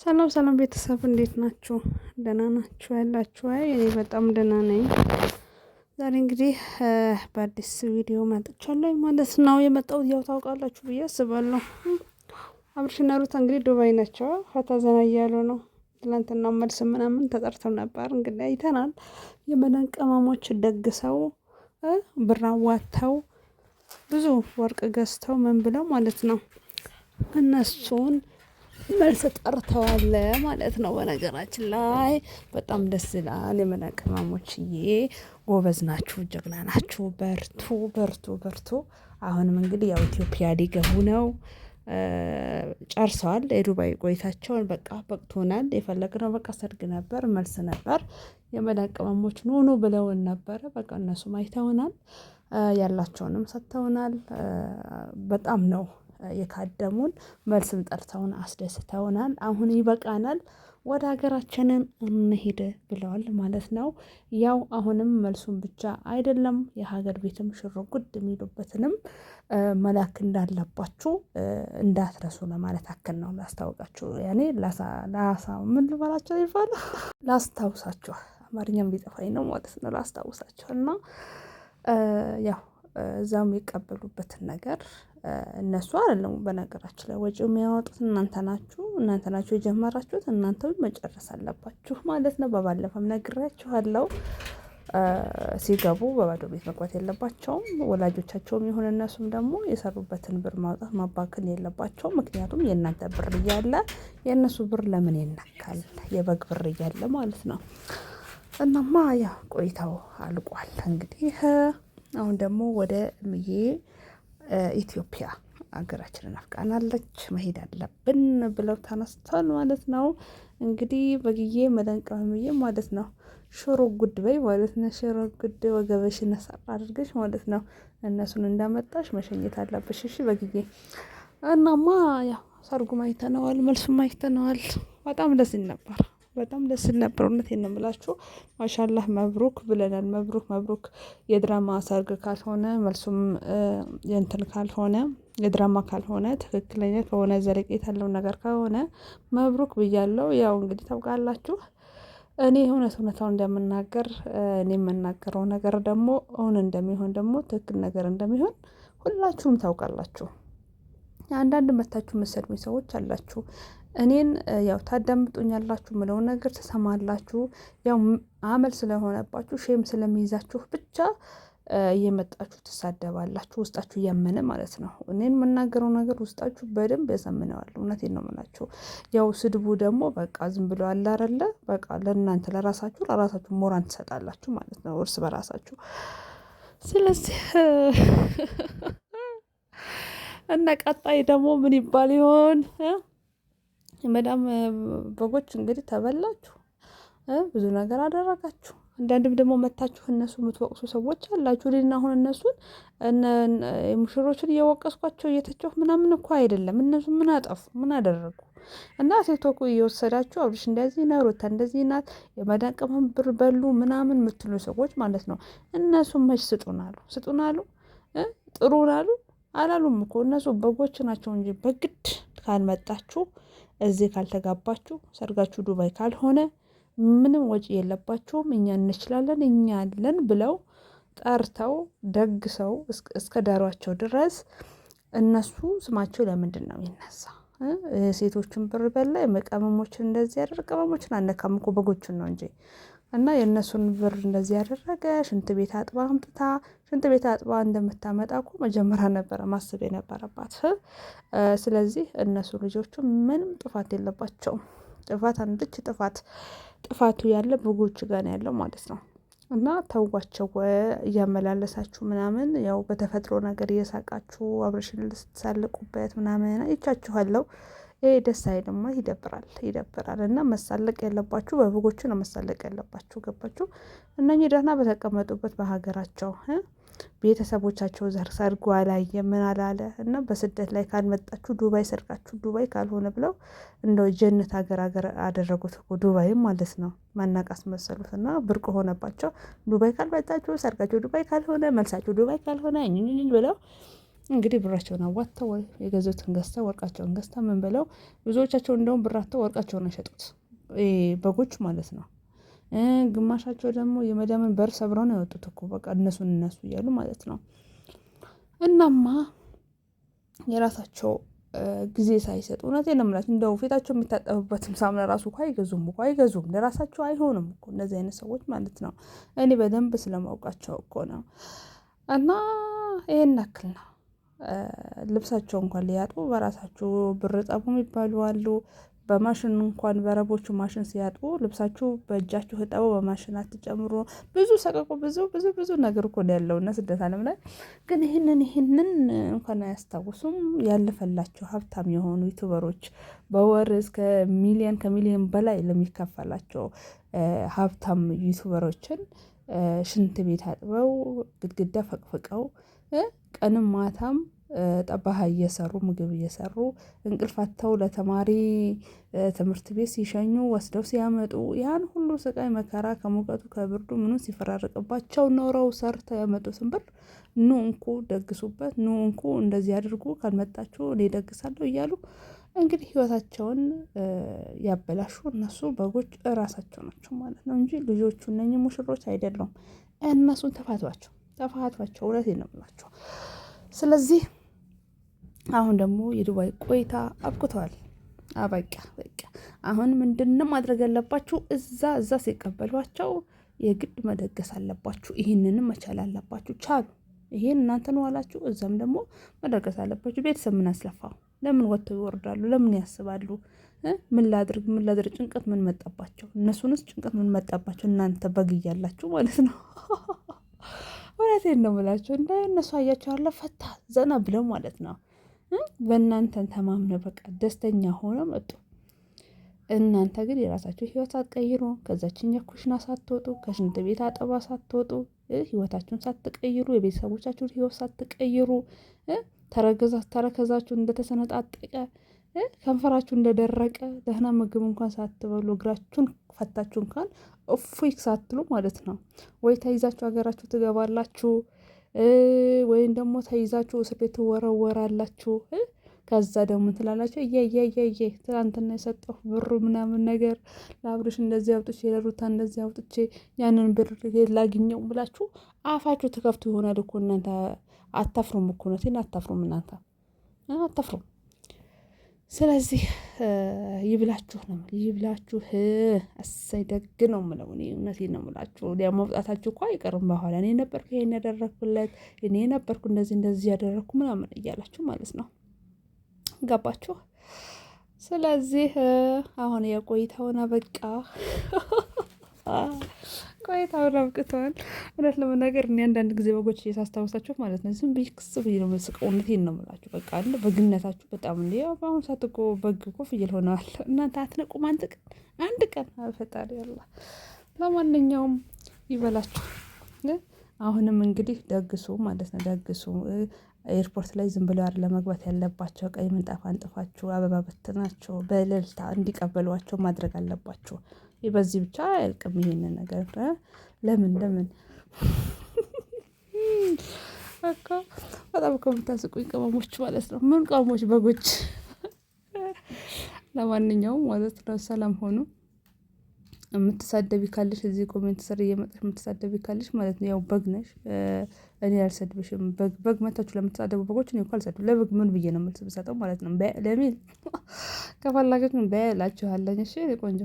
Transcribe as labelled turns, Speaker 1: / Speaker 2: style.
Speaker 1: ሰላም ሰላም ቤተሰብ እንዴት ናችሁ? ደህና ናችሁ ያላችሁ? እኔ በጣም ደህና ነኝ። ዛሬ እንግዲህ በአዲስ ቪዲዮ መጥቻለሁ ማለት ነው። የመጣሁት ያው ታውቃላችሁ ብዬ አስባለሁ። አብርሽና ሩታ እንግዲህ ዱባይ ናቸው። ፈታ ዘና እያሉ ነው። ትላንትና መልስ ምናምን ተጠርተው ነበር። እንግዲህ አይተናል። የመዳን ቅመሞች ደግሰው ብር አዋጥተው ብዙ ወርቅ ገዝተው ምን ብለው ማለት ነው እነሱን መልስ ጠርተዋል ማለት ነው። በነገራችን ላይ በጣም ደስ ይላል። የመዳን ቅመሞችዬ ጎበዝ ናችሁ፣ ጀግና ናችሁ። በርቱ በርቱ በርቱ። አሁንም እንግዲህ ያው ኢትዮጵያ ሊገቡ ነው። ጨርሰዋል የዱባይ ቆይታቸውን። በቃ በቅቶናል። የፈለግነው በቃ ሰርግ ነበር፣ መልስ ነበር። የመዳን ቅመሞች ኑ ኑ ብለውን ነበረ። በቃ እነሱም አይተውናል፣ ያላቸውንም ሰጥተውናል። በጣም ነው የካደሙን። መልስም ጠርተውን አስደስተውናል። አሁን ይበቃናል፣ ወደ ሀገራችንን እንሄድ ብለዋል ማለት ነው። ያው አሁንም መልሱን ብቻ አይደለም የሀገር ቤትም ሽር ጉድ የሚሉበትንም መላክ እንዳለባችሁ እንዳትረሱ ለማለት አክል ነው። ላስታውቃችሁ ያኔ ላሳ ምን ልበላቸው ይባላል ላስታውሳችሁ። አማርኛም ሊጠፋኝ ነው ማለት ነው። ላስታውሳችሁ እና ያው እዛም የሚቀበሉበትን ነገር እነሱ አይደለም። በነገራችን ላይ ወጪው የሚያወጡት እናንተ ናችሁ። እናንተ ናችሁ የጀመራችሁት፣ እናንተው መጨረስ አለባችሁ ማለት ነው። በባለፈም ነግሬያችኋለሁ። ሲገቡ በባዶ ቤት መግባት የለባቸውም። ወላጆቻቸውም ይሁን እነሱም ደግሞ የሰሩበትን ብር ማውጣት ማባከን የለባቸውም። ምክንያቱም የእናንተ ብር እያለ የእነሱ ብር ለምን ይነካል? የበግ ብር እያለ ማለት ነው። እናማ ያ ቆይታው አልቋል። እንግዲህ አሁን ደግሞ ወደ ምዬ ኢትዮጵያ ሀገራችንን አፍቃናለች፣ መሄድ አለብን ብለው ተነስተዋል ማለት ነው። እንግዲህ በግዬ መዳን ቅመምዬ ማለት ነው ሽሮ ጉድ በይ ማለት ነው። ሽሮ ጉድ ወገበሽን ነሳር አድርገሽ ማለት ነው እነሱን እንዳመጣሽ መሸኘት አለብሽ። እሺ በግዬ። እናማ ያው ሰርጉም አይተነዋል፣ መልሱም አይተነዋል። በጣም ደስ ይል ነበር። በጣም ደስ ይል ነበር። እውነቴን ነው የምላችሁ። ማሻላህ መብሩክ ብለናል። መብሩክ መብሩክ። የድራማ ሰርግ ካልሆነ መልሱም የእንትን ካልሆነ የድራማ ካልሆነ ትክክለኛ ከሆነ ዘለቄታ ያለው ነገር ከሆነ መብሩክ ብያለሁ። ያው እንግዲህ ታውቃላችሁ እኔ እውነታውን እንደምናገር እኔ የምናገረው ነገር ደግሞ እውን እንደሚሆን ደግሞ ትክክል ነገር እንደሚሆን ሁላችሁም ታውቃላችሁ። አንዳንድ መታችሁ መሰድሜ ሰዎች አላችሁ። እኔን ያው ታዳምጡኛላችሁ፣ ምለውን ነገር ትሰማላችሁ። ያው አመል ስለሆነባችሁ ሼም ስለሚይዛችሁ ብቻ እየመጣችሁ ትሳደባላችሁ። ውስጣችሁ እያመነ ማለት ነው። እኔን የምናገረው ነገር ውስጣችሁ በደንብ ያሳምነዋል። እውነቴን ነው የምላችሁ። ያው ስድቡ ደግሞ በቃ ዝም ብሎ አለ አይደለ? በቃ ለእናንተ ለራሳችሁ ሞራን ትሰጣላችሁ ማለት ነው እርስ በራሳችሁ። ስለዚህ እና ቀጣይ ደግሞ ምን ይባል ይሆን? መዳም በጎች እንግዲህ ተበላችሁ፣ ብዙ ነገር አደረጋችሁ። አንዳንድም ደግሞ መታችሁ እነሱ የምትወቅሱ ሰዎች አላችሁ። እኔና አሁን እነሱን ሙሽሮችን እየወቀስኳቸው እየተቸሁ ምናምን እኮ አይደለም። እነሱ ምን አጠፉ? ምን አደረጉ? እና ቲክቶክ እየወሰዳችሁ አብርሽ እንደዚህ ነው፣ ሩታ እንደዚህ ናት፣ የመዳን ቅመም ብር በሉ ምናምን የምትሉ ሰዎች ማለት ነው። እነሱ መች ስጡን አሉ ጥሩን አላሉም እኮ። እነሱ በጎች ናቸው እንጂ በግድ ካልመጣችሁ እዚህ ካልተጋባችሁ ሰርጋችሁ ዱባይ ካልሆነ ምንም ወጪ የለባችሁም፣ እኛ እንችላለን፣ እኛ አለን ብለው ጠርተው ደግሰው እስከ ዳሯቸው ድረስ እነሱ ስማቸው ለምንድን ነው ይነሳ? ሴቶችን ብር በላ የመቀመሞችን እንደዚህ ያደርግ። ቅመሞችን አነካም እኮ በጎችን ነው እንጂ። እና የእነሱን ብር እንደዚህ ያደረገ ሽንት ቤት አጥባ አምጥታ ሽንት ቤት አጥባ እንደምታመጣ እኮ መጀመሪያ ነበረ ማሰብ የነበረባት። ስለዚህ እነሱ ልጆቹ ምንም ጥፋት የለባቸውም። ጥፋት አንድች ጥፋቱ ያለ በጎች ጋር ነው ያለው ማለት ነው። እና ተዋቸው እያመላለሳችሁ ምናምን ያው በተፈጥሮ ነገር እየሳቃችሁ አብረሽን ልትሳልቁበት ምናምን ይቻችኋለሁ። ይሄ ደስ አይልም፣ ይደብራል። እና መሳለቅ ያለባችሁ በበጎቹ ነው መሳለቅ ያለባችሁ። ገባችሁ? እነኚህ ደህና በተቀመጡበት በሀገራቸው ቤተሰቦቻቸው ሰርጉ አላየ ምን አላለ እና በስደት ላይ ካልመጣችሁ ዱባይ ሰርጋችሁ ዱባይ ካልሆነ ብለው እንደው ጀነት ሀገር አደረጉት እኮ ዱባይም ማለት ነው። መናቃስ መሰሉት እና ብርቅ ሆነባቸው። ዱባይ ካልመጣችሁ ሰርጋችሁ ዱባይ ካልሆነ መልሳችሁ ዱባይ ካልሆነ ብለው እንግዲህ ብራቸውን አዋጥተው የገዙትን ገዝተው ወርቃቸውን ገዝተው ምን ብለው ብዙዎቻቸው እንደውም ብራተው ወርቃቸውን የሸጡት በጎች ማለት ነው። ግማሻቸው ደግሞ የመዳምን በር ሰብረው ነው ያወጡት እኮ በቃ እነሱ እያሉ ማለት ነው። እናማ የራሳቸው ጊዜ ሳይሰጡ እውነቴን ነው የምላችሁ እንደው ፊታቸው የሚታጠብበትም ሳሙና ራሱ እኮ አይገዙም ለራሳቸው አይሆንም እኮ እነዚህ አይነት ሰዎች ማለት ነው። እኔ በደንብ ስለማውቃቸው እኮ ነው። እና ይሄን ያክል ነው። ልብሳቸው እንኳን ሊያጡ በራሳቸው ብር ጠቡ የሚባሉ አሉ። በማሽን እንኳን በረቦቹ ማሽን ሲያጡ ልብሳችሁ በእጃችሁ እጠቡ በማሽን አትጨምሩ። ብዙ ሰቀቁ ብዙ ነገር እኮ ነው ያለው እና ስደት አለም ላይ ግን ይህንን እንኳን አያስታውሱም። ያለፈላቸው ሀብታም የሆኑ ዩቱበሮች በወር እስከ ከሚሊዮን በላይ ለሚከፈላቸው ሀብታም ዩቱበሮችን ሽንት ቤት አጥበው ግድግዳ ፈቅፍቀው ቀንም ማታም ጠባሃ እየሰሩ ምግብ እየሰሩ እንቅልፍ አጥተው ለተማሪ ትምህርት ቤት ሲሸኙ ወስደው ሲያመጡ ያን ሁሉ ስቃይ መከራ ከሙቀቱ ከብርዱ ምኑ ሲፈራረቅባቸው ኖረው ሰርተው ያመጡትን ብር ኑ እንኩ ደግሱበት፣ ኑ እንኩ እንደዚህ አድርጉ፣ ካልመጣችሁ እኔ ደግሳለሁ እያሉ እንግዲህ ህይወታቸውን ያበላሹ እነሱ በጎች እራሳቸው ናቸው ማለት ነው እንጂ ልጆቹ እነኚህ ሙሽሮች አይደሉም። እነሱን ተፋቷቸው። እውነቴን ነው የምላቸው። ስለዚህ አሁን ደግሞ የዱባይ ቆይታ አብቅተዋል። በቃ አሁን ምንድነው ማድረግ ያለባችሁ? እዛ ሲቀበሏቸው የግድ መደገስ አለባችሁ። ይህንንም መቻል አለባችሁ። ቻሉ። ይሄን እናንተ ነው አላችሁ። እዛም ደግሞ መደገስ አለባችሁ። ቤተሰብ ምን አስለፋው? ለምን ወጥተው ይወርዳሉ? ለምን ያስባሉ? ምን ላድርግ ጭንቀት ምን መጣባቸው? እነሱንስ ጭንቀት ምን መጣባቸው? እናንተ በግ እያላችሁ ማለት ነው። እውነቴን ነው የምላቸው። እንደ እነሱ አያቸው አለ ፈታ ዘና ብለው ማለት ነው። በእናንተን ተማምነው በቃ ደስተኛ ሆነው መጡ። እናንተ ግን የራሳችሁ ህይወት ሳትቀይሩ ከዛችኛ ኩሽና ሳትወጡ ከሽንት ቤት አጠባ ሳትወጡ ህይወታችሁን ሳትቀይሩ የቤተሰቦቻችሁን ህይወት ሳትቀይሩ ተረከዛችሁ እንደተሰነጣጠቀ ከንፈራችሁ እንደደረቀ ደህና ምግብ እንኳን ሳትበሉ እግራችሁን ፈታችሁ እንኳን እፎይ ሳትሉ ማለት ነው። ወይ ተይዛችሁ ሀገራችሁ ትገባላችሁ ወይም ደግሞ ተይዛችሁ እስር ቤት ትወረወራላችሁ። ከዛ ደግሞ ትላላችሁ እየ ትናንትና የሰጠሁ ብሩ ምናምን ነገር ለአብርሽ እንደዚህ አውጥቼ ለሩታ እንደዚህ አውጥቼ ያንን ብር ላግኘው ብላችሁ አፋችሁ ተከፍቶ ይሆናል እኮ እናንተ አታፍሩም እኮ ነው አታፍሩም እናንተ አታፍሩም። ስለዚህ ይብላችሁ እሰይ ደግ ነው የምለው እኔ እውነቴን ነው የምላችሁ። ያ መውጣታችሁ እኮ አይቀርም በኋላ እኔ ነበርኩ ይሄን ያደረኩለት እኔ ነበርኩ እንደዚህ ያደረኩ ምናምን እያላችሁ ማለት ነው። ገባችሁ? ስለዚህ አሁን የቆይታውን አበቃ። ቆይታውን አብቅተዋል። እውነት ለመናገር እኔ አንዳንድ ጊዜ በጎች እየሳስታውሳቸው ማለት ነው ዝም ብዬ ክስ ብዬ ነው የምስቀው። እውነቴን ነው የምላችሁ። በቃ አለ በግነታችሁ በጣም እንዲ በአሁኑ ሰዓት እኮ በግ እኮ ፍየል ሆነዋል። እናንተ አትነቁም? አንድ ቀን ፈጣሪ ያላ። ለማንኛውም ይበላችሁ። አሁንም እንግዲህ ደግሱ ማለት ነው። ደግሱ። ኤርፖርት ላይ ዝም ብለው አይደል ለመግባት ያለባቸው። ቀይ ምንጣፍ አንጥፋችሁ አበባ በትናቸው በእልልታ እንዲቀበሏቸው ማድረግ አለባቸው። በዚህ ብቻ አያልቅም ይሄንን ነገር። ለምን በቃ በጣም እኮ የምታስቁኝ ቅመሞች ማለት ነው። ምን ቅመሞች? በጎች። ለማንኛውም ማለት ነው ሰላም ሆኑ። የምትሳደቢ ካለሽ እዚህ ኮሜንት ስር እየመጣሽ የምትሳደቢ ካለሽ ማለት ነው ያው በግ ነሽ። እኔ አልሰድብሽም። በግ መታችሁ ለምትሳደቡ በጎች እኔ እኮ አልሰድብም። ለበግ ምን ብዬ ነው መልስ ብሰጠው ማለት ነው። ለሚል ከፈላገች በላችኋለኝ። እሺ ቆንጆ